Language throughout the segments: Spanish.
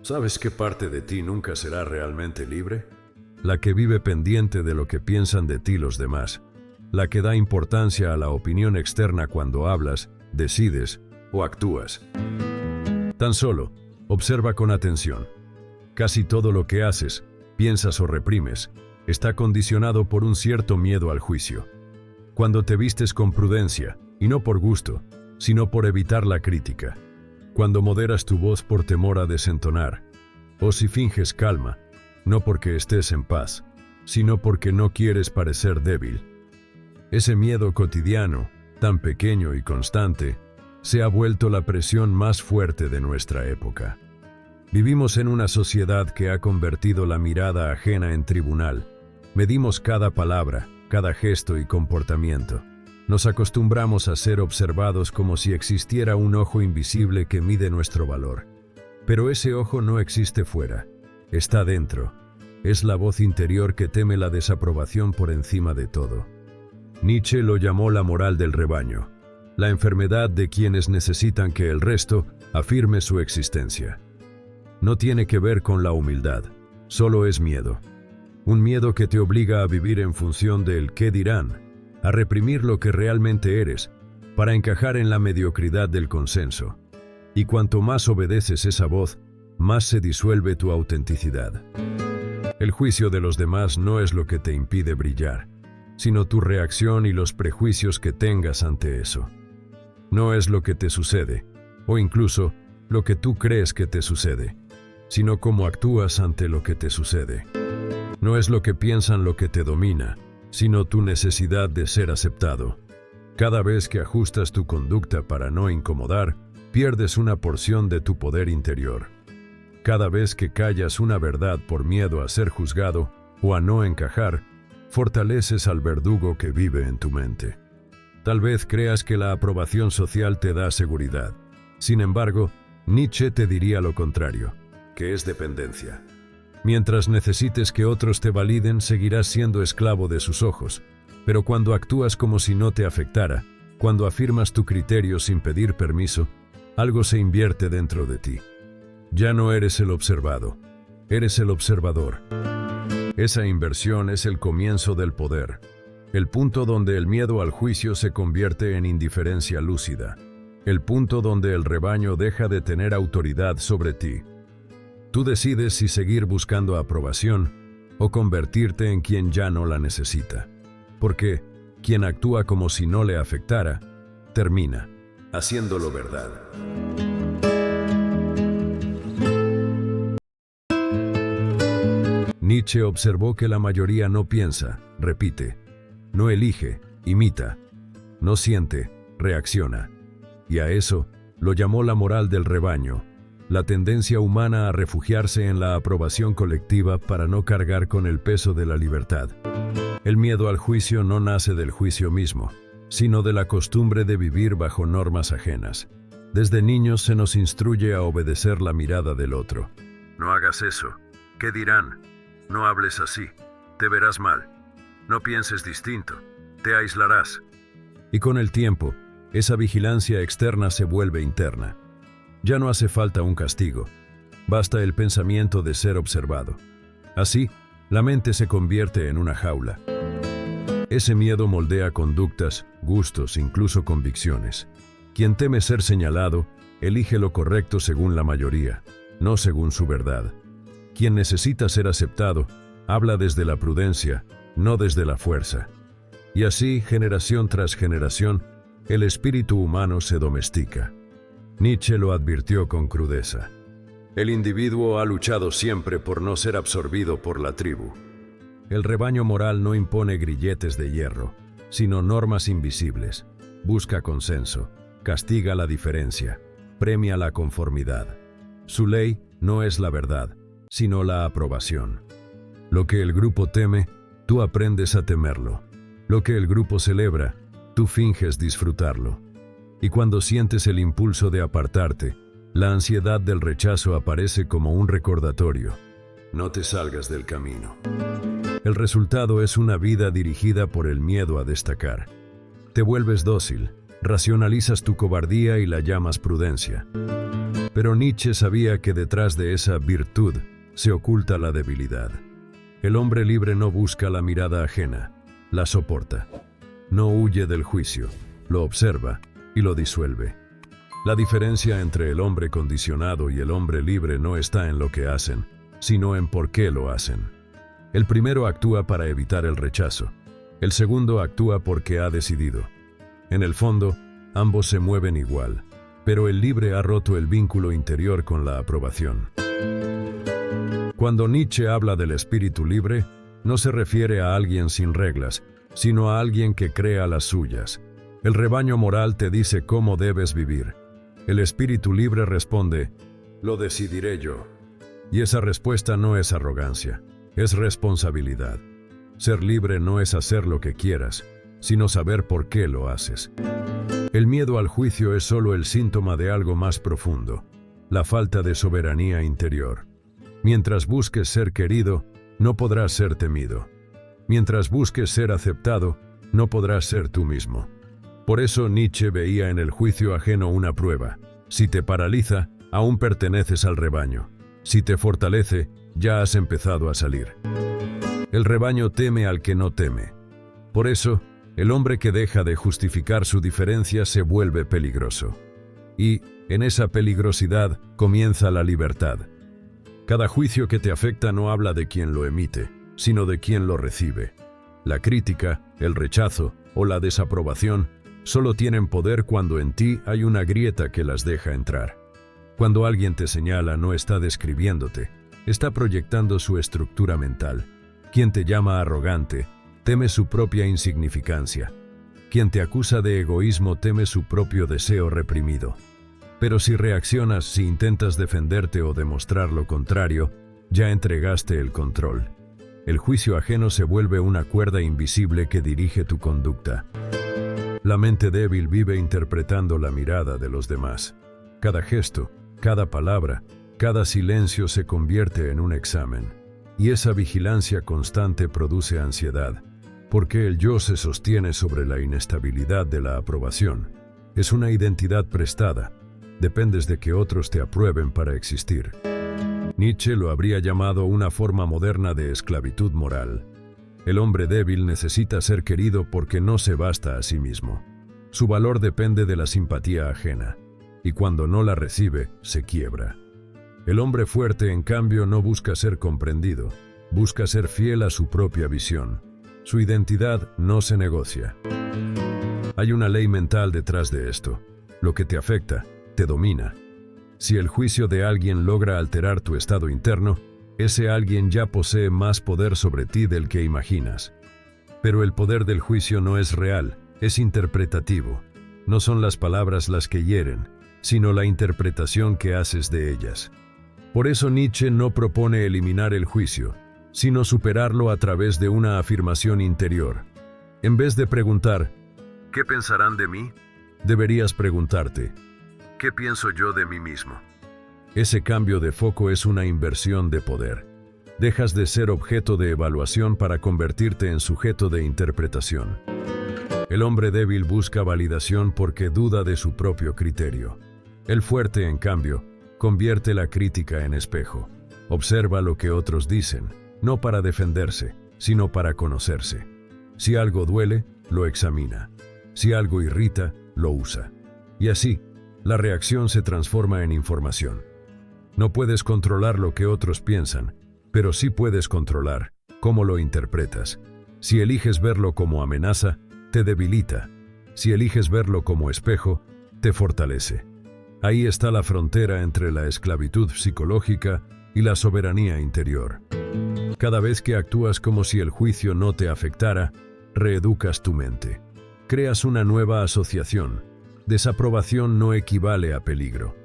¿Sabes qué parte de ti nunca será realmente libre? La que vive pendiente de lo que piensan de ti los demás. La que da importancia a la opinión externa cuando hablas, decides o actúas. Tan solo, observa con atención. Casi todo lo que haces, piensas o reprimes, está condicionado por un cierto miedo al juicio. Cuando te vistes con prudencia, y no por gusto, sino por evitar la crítica. Cuando moderas tu voz por temor a desentonar, o si finges calma, no porque estés en paz, sino porque no quieres parecer débil. Ese miedo cotidiano, tan pequeño y constante, se ha vuelto la presión más fuerte de nuestra época. Vivimos en una sociedad que ha convertido la mirada ajena en tribunal. Medimos cada palabra, cada gesto y comportamiento. Nos acostumbramos a ser observados como si existiera un ojo invisible que mide nuestro valor. Pero ese ojo no existe fuera, está dentro. Es la voz interior que teme la desaprobación por encima de todo. Nietzsche lo llamó la moral del rebaño, la enfermedad de quienes necesitan que el resto afirme su existencia. No tiene que ver con la humildad, solo es miedo. Un miedo que te obliga a vivir en función del qué dirán, a reprimir lo que realmente eres, para encajar en la mediocridad del consenso. Y cuanto más obedeces esa voz, más se disuelve tu autenticidad. El juicio de los demás no es lo que te impide brillar, sino tu reacción y los prejuicios que tengas ante eso. No es lo que te sucede, o incluso lo que tú crees que te sucede, sino cómo actúas ante lo que te sucede. No es lo que piensan lo que te domina, sino tu necesidad de ser aceptado. Cada vez que ajustas tu conducta para no incomodar, pierdes una porción de tu poder interior. Cada vez que callas una verdad por miedo a ser juzgado o a no encajar, fortaleces al verdugo que vive en tu mente. Tal vez creas que la aprobación social te da seguridad. Sin embargo, Nietzsche te diría lo contrario, que es dependencia. Mientras necesites que otros te validen, seguirás siendo esclavo de sus ojos. Pero cuando actúas como si no te afectara, cuando afirmas tu criterio sin pedir permiso, algo se invierte dentro de ti. Ya no eres el observado, eres el observador. Esa inversión es el comienzo del poder, el punto donde el miedo al juicio se convierte en indiferencia lúcida, el punto donde el rebaño deja de tener autoridad sobre ti. Tú decides si seguir buscando aprobación o convertirte en quien ya no la necesita. Porque quien actúa como si no le afectara, termina haciéndolo verdad. Nietzsche observó que la mayoría no piensa, repite, no elige, imita, no siente, reacciona. Y a eso lo llamó la moral del rebaño, la tendencia humana a refugiarse en la aprobación colectiva para no cargar con el peso de la libertad. El miedo al juicio no nace del juicio mismo, sino de la costumbre de vivir bajo normas ajenas. Desde niños se nos instruye a obedecer la mirada del otro. No hagas eso. ¿Qué dirán? No hables así. Te verás mal. No pienses distinto. Te aislarás. Y con el tiempo, esa vigilancia externa se vuelve interna. Ya no hace falta un castigo. Basta el pensamiento de ser observado. Así, la mente se convierte en una jaula. Ese miedo moldea conductas, gustos, incluso convicciones. Quien teme ser señalado, elige lo correcto según la mayoría, no según su verdad. Quien necesita ser aceptado, habla desde la prudencia, no desde la fuerza. Y así, generación tras generación, el espíritu humano se domestica. Nietzsche lo advirtió con crudeza. El individuo ha luchado siempre por no ser absorbido por la tribu. El rebaño moral no impone grilletes de hierro, sino normas invisibles. Busca consenso, castiga la diferencia, premia la conformidad. Su ley no es la verdad, sino la aprobación. Lo que el grupo teme, tú aprendes a temerlo. Lo que el grupo celebra, tú finges disfrutarlo. Y cuando sientes el impulso de apartarte, la ansiedad del rechazo aparece como un recordatorio. No te salgas del camino. El resultado es una vida dirigida por el miedo a destacar. Te vuelves dócil, racionalizas tu cobardía y la llamas prudencia. Pero Nietzsche sabía que detrás de esa virtud se oculta la debilidad. El hombre libre no busca la mirada ajena, la soporta. No huye del juicio, lo observa y lo disuelve. La diferencia entre el hombre condicionado y el hombre libre no está en lo que hacen, sino en por qué lo hacen. El primero actúa para evitar el rechazo. El segundo actúa porque ha decidido. En el fondo, ambos se mueven igual, pero el libre ha roto el vínculo interior con la aprobación. Cuando Nietzsche habla del espíritu libre, no se refiere a alguien sin reglas, sino a alguien que crea las suyas. El rebaño moral te dice cómo debes vivir. El espíritu libre responde, lo decidiré yo. Y esa respuesta no es arrogancia, es responsabilidad. Ser libre no es hacer lo que quieras, sino saber por qué lo haces. El miedo al juicio es solo el síntoma de algo más profundo, la falta de soberanía interior. Mientras busques ser querido, no podrás ser temido. Mientras busques ser aceptado, no podrás ser tú mismo. Por eso Nietzsche veía en el juicio ajeno una prueba. Si te paraliza, aún perteneces al rebaño. Si te fortalece, ya has empezado a salir. El rebaño teme al que no teme. Por eso, el hombre que deja de justificar su diferencia se vuelve peligroso. Y, en esa peligrosidad, comienza la libertad. Cada juicio que te afecta no habla de quien lo emite, sino de quien lo recibe. La crítica, el rechazo o la desaprobación solo tienen poder cuando en ti hay una grieta que las deja entrar. Cuando alguien te señala, no está describiéndote, está proyectando su estructura mental. Quien te llama arrogante, teme su propia insignificancia. Quien te acusa de egoísmo teme su propio deseo reprimido. Pero si reaccionas, si intentas defenderte o demostrar lo contrario, ya entregaste el control. El juicio ajeno se vuelve una cuerda invisible que dirige tu conducta. La mente débil vive interpretando la mirada de los demás. Cada gesto, cada palabra, cada silencio se convierte en un examen. Y esa vigilancia constante produce ansiedad, porque el yo se sostiene sobre la inestabilidad de la aprobación. Es una identidad prestada. Dependes de que otros te aprueben para existir. Nietzsche lo habría llamado una forma moderna de esclavitud moral. El hombre débil necesita ser querido porque no se basta a sí mismo. Su valor depende de la simpatía ajena, y cuando no la recibe, se quiebra. El hombre fuerte, en cambio, no busca ser comprendido, busca ser fiel a su propia visión. Su identidad no se negocia. Hay una ley mental detrás de esto. Lo que te afecta, te domina. Si el juicio de alguien logra alterar tu estado interno, ese alguien ya posee más poder sobre ti del que imaginas. Pero el poder del juicio no es real, es interpretativo. No son las palabras las que hieren, sino la interpretación que haces de ellas. Por eso Nietzsche no propone eliminar el juicio, sino superarlo a través de una afirmación interior. En vez de preguntar, ¿qué pensarán de mí?, deberías preguntarte, ¿qué pienso yo de mí mismo? Ese cambio de foco es una inversión de poder. Dejas de ser objeto de evaluación para convertirte en sujeto de interpretación. El hombre débil busca validación porque duda de su propio criterio. El fuerte, en cambio, convierte la crítica en espejo. Observa lo que otros dicen, no para defenderse, sino para conocerse. Si algo duele, lo examina. Si algo irrita, lo usa. Y así, la reacción se transforma en información. No puedes controlar lo que otros piensan, pero sí puedes controlar cómo lo interpretas. Si eliges verlo como amenaza, te debilita. Si eliges verlo como espejo, te fortalece. Ahí está la frontera entre la esclavitud psicológica y la soberanía interior. Cada vez que actúas como si el juicio no te afectara, reeducas tu mente. Creas una nueva asociación. Desaprobación no equivale a peligro.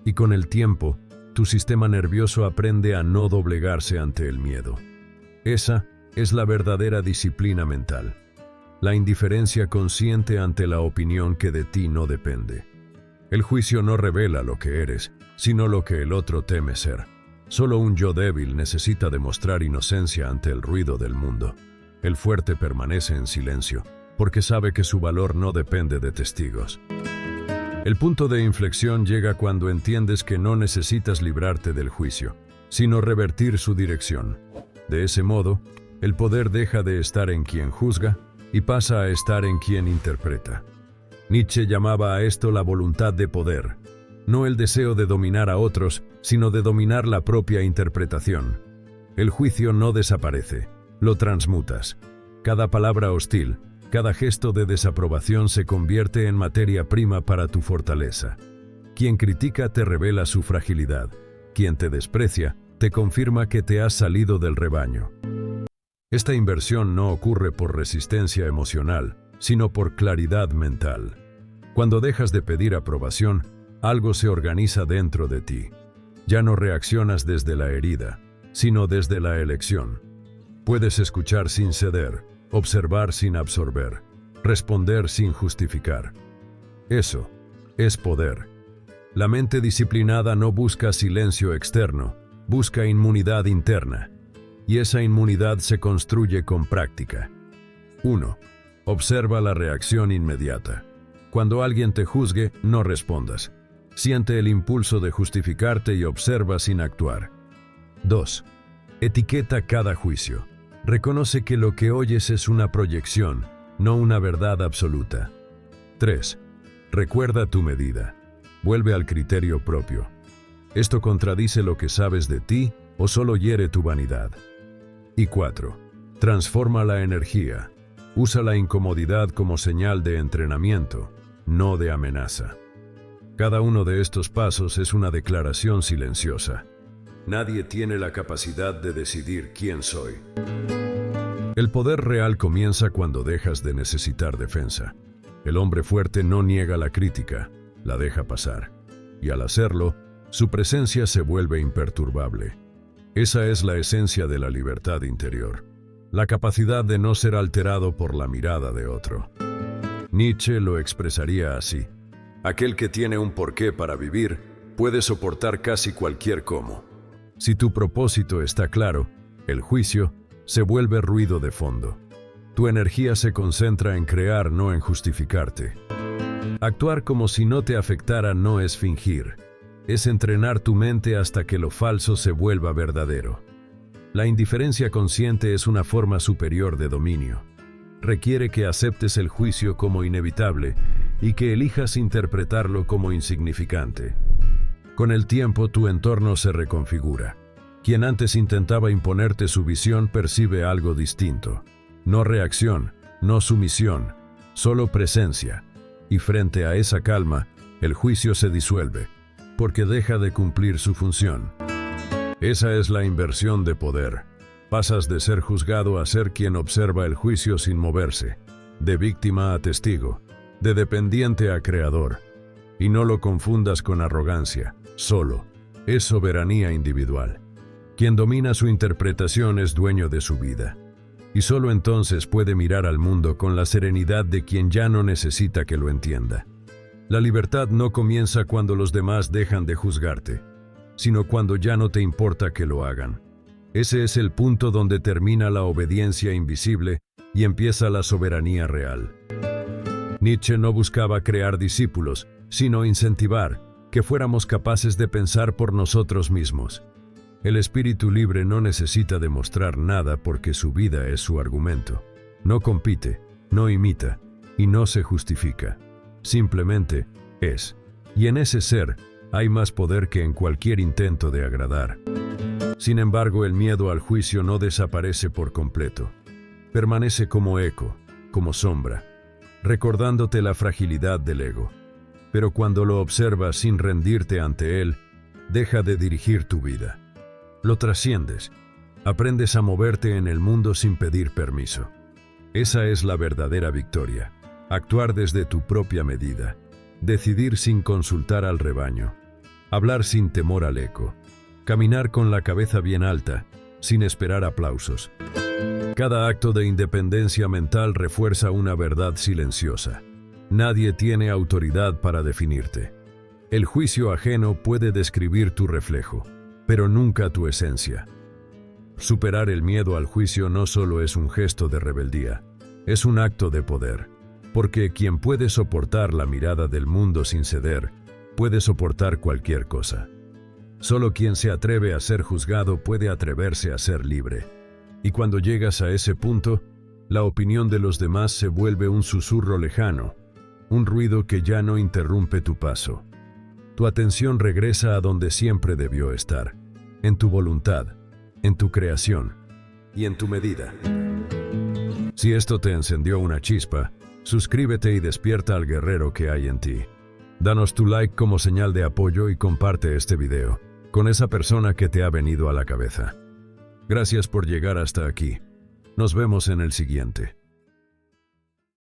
Y con el tiempo, tu sistema nervioso aprende a no doblegarse ante el miedo. Esa es la verdadera disciplina mental. La indiferencia consciente ante la opinión que de ti no depende. El juicio no revela lo que eres, sino lo que el otro teme ser. Solo un yo débil necesita demostrar inocencia ante el ruido del mundo. El fuerte permanece en silencio, porque sabe que su valor no depende de testigos. El punto de inflexión llega cuando entiendes que no necesitas librarte del juicio, sino revertir su dirección. De ese modo, el poder deja de estar en quien juzga y pasa a estar en quien interpreta. Nietzsche llamaba a esto la voluntad de poder, no el deseo de dominar a otros, sino de dominar la propia interpretación. El juicio no desaparece, lo transmutas. Cada palabra hostil, cada gesto de desaprobación se convierte en materia prima para tu fortaleza. Quien critica te revela su fragilidad. Quien te desprecia, te confirma que te has salido del rebaño. Esta inversión no ocurre por resistencia emocional, sino por claridad mental. Cuando dejas de pedir aprobación, algo se organiza dentro de ti. Ya no reaccionas desde la herida, sino desde la elección. Puedes escuchar sin ceder, observar sin absorber, responder sin justificar. Eso es poder. La mente disciplinada no busca silencio externo, busca inmunidad interna. Y esa inmunidad se construye con práctica. 1. Observa la reacción inmediata. Cuando alguien te juzgue, no respondas. Siente el impulso de justificarte y observa sin actuar. 2. Etiqueta cada juicio. Reconoce que lo que oyes es una proyección, no una verdad absoluta. 3. Recuerda tu medida. Vuelve al criterio propio. ¿Esto contradice lo que sabes de ti o solo hiere tu vanidad? Y 4. Transforma la energía. Usa la incomodidad como señal de entrenamiento, no de amenaza. Cada uno de estos pasos es una declaración silenciosa. Nadie tiene la capacidad de decidir quién soy. El poder real comienza cuando dejas de necesitar defensa. El hombre fuerte no niega la crítica, la deja pasar. Y al hacerlo, su presencia se vuelve imperturbable. Esa es la esencia de la libertad interior. La capacidad de no ser alterado por la mirada de otro. Nietzsche lo expresaría así. Aquel que tiene un porqué para vivir puede soportar casi cualquier cómo. Si tu propósito está claro, el juicio se vuelve ruido de fondo. Tu energía se concentra en crear, no en justificarte. Actuar como si no te afectara no es fingir. Es entrenar tu mente hasta que lo falso se vuelva verdadero. La indiferencia consciente es una forma superior de dominio. Requiere que aceptes el juicio como inevitable y que elijas interpretarlo como insignificante. Con el tiempo tu entorno se reconfigura. Quien antes intentaba imponerte su visión percibe algo distinto. No reacción, no sumisión, solo presencia. Y frente a esa calma, el juicio se disuelve, porque deja de cumplir su función. Esa es la inversión de poder. Pasas de ser juzgado a ser quien observa el juicio sin moverse, de víctima a testigo, de dependiente a creador. Y no lo confundas con arrogancia, solo. Es soberanía individual. Quien domina su interpretación es dueño de su vida. Y solo entonces puede mirar al mundo con la serenidad de quien ya no necesita que lo entienda. La libertad no comienza cuando los demás dejan de juzgarte, sino cuando ya no te importa que lo hagan. Ese es el punto donde termina la obediencia invisible y empieza la soberanía real. Nietzsche no buscaba crear discípulos, sino incentivar que fuéramos capaces de pensar por nosotros mismos. El espíritu libre no necesita demostrar nada porque su vida es su argumento. No compite, no imita y no se justifica. Simplemente es. Y en ese ser hay más poder que en cualquier intento de agradar. Sin embargo, el miedo al juicio no desaparece por completo. Permanece como eco, como sombra, recordándote la fragilidad del ego. Pero cuando lo observas sin rendirte ante él, deja de dirigir tu vida. Lo trasciendes. Aprendes a moverte en el mundo sin pedir permiso. Esa es la verdadera victoria. Actuar desde tu propia medida. Decidir sin consultar al rebaño. Hablar sin temor al eco. Caminar con la cabeza bien alta, sin esperar aplausos. Cada acto de independencia mental refuerza una verdad silenciosa. Nadie tiene autoridad para definirte. El juicio ajeno puede describir tu reflejo, pero nunca tu esencia. Superar el miedo al juicio no solo es un gesto de rebeldía, es un acto de poder. Porque quien puede soportar la mirada del mundo sin ceder, puede soportar cualquier cosa. Solo quien se atreve a ser juzgado puede atreverse a ser libre. Y cuando llegas a ese punto, la opinión de los demás se vuelve un susurro lejano, un ruido que ya no interrumpe tu paso. Tu atención regresa a donde siempre debió estar, en tu voluntad, en tu creación y en tu medida. Si esto te encendió una chispa, suscríbete y despierta al guerrero que hay en ti. Danos tu like como señal de apoyo y comparte este video con esa persona que te ha venido a la cabeza. Gracias por llegar hasta aquí. Nos vemos en el siguiente.